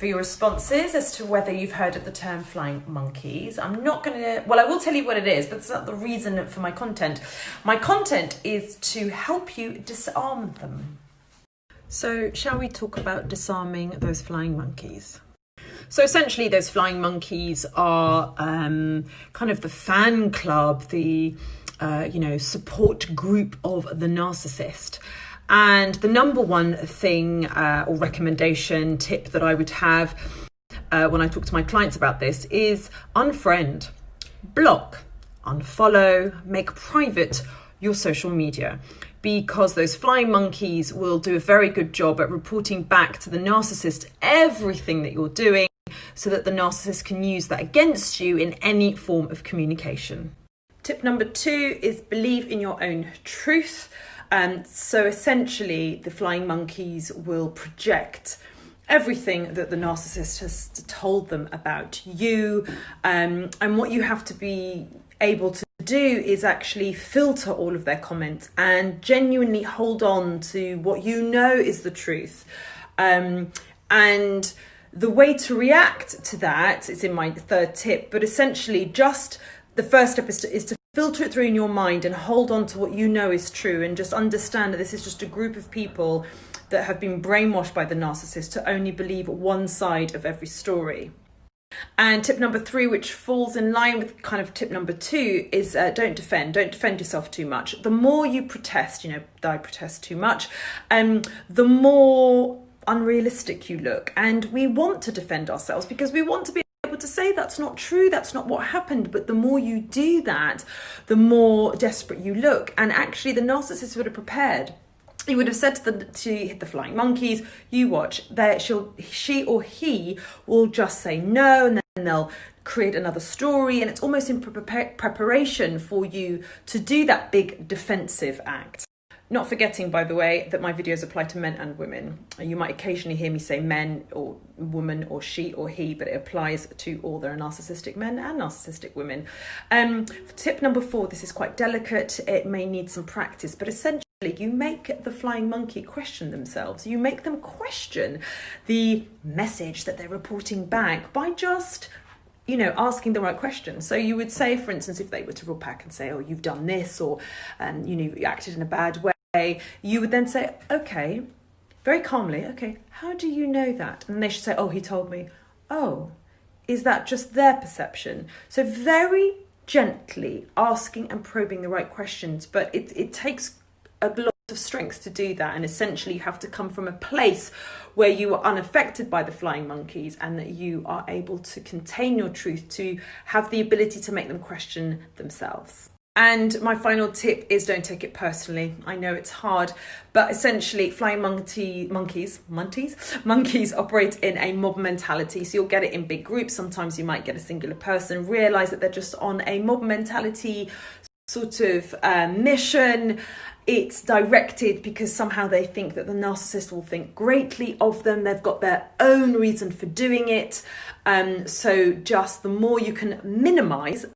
for your responses as to whether you've heard of the term flying monkeys. I'm not going to, well, I will tell you what it is, but it's not the reason for my content. My content is to help you disarm them. So shall we talk about disarming those flying monkeys? So essentially those flying monkeys are kind of the fan club, the support group of the narcissist. And the number one thing or recommendation tip that I would have when I talk to my clients about this is unfriend, block, unfollow, make private your social media, because those flying monkeys will do a very good job at reporting back to the narcissist everything that you're doing, so that the narcissist can use that against you in any form of communication. Tip number 2 is believe in your own truth. So essentially, the flying monkeys will project everything that the narcissist has told them about you. And what you have to be able to do is actually filter all of their comments and genuinely hold on to what you know is the truth. And the way to react to that is in my 3rd tip, but essentially just the first step is to filter it through in your mind and hold on to what you know is true, and just understand that this is just a group of people that have been brainwashed by the narcissist to only believe one side of every story. And tip number 3, which falls in line with kind of tip number 2, is don't defend yourself too much. The more you protest, I protest too much, the more unrealistic you look. And we want to defend ourselves because we want to be able to say that's not true, that's not what happened. But the more you do that, the more desperate you look. And actually the narcissist would have prepared. He would have said to the flying monkeys, you watch, she or he will just say no, and then they'll create another story. And it's almost in preparation for you to do that big defensive act. Not forgetting, by the way, that my videos apply to men and women. You might occasionally hear me say men or woman or she or he, but it applies to all. There are narcissistic men and narcissistic women. Tip number 4, this is quite delicate. It may need some practice, but essentially you make the flying monkey question themselves. You make them question the message that they're reporting back by just asking the right questions. So you would say, for instance, if they were to report back and say, oh, you've done this, or you acted in a bad way, you would then say, okay, very calmly, okay, how do you know that? And they should say, oh, he told me. Oh, is that just their perception? So very gently asking and probing the right questions, but it takes a lot of strength to do that. And essentially you have to come from a place where you are unaffected by the flying monkeys, and that you are able to contain your truth, to have the ability to make them question themselves. And my final tip is don't take it personally. I know it's hard, but essentially flying monkeys operate in a mob mentality. So you'll get it in big groups. Sometimes you might get a singular person, realize that they're just on a mob mentality sort of mission. It's directed because somehow they think that the narcissist will think greatly of them. They've got their own reason for doing it. So just the more you can minimize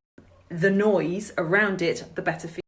the noise around it, the better for you.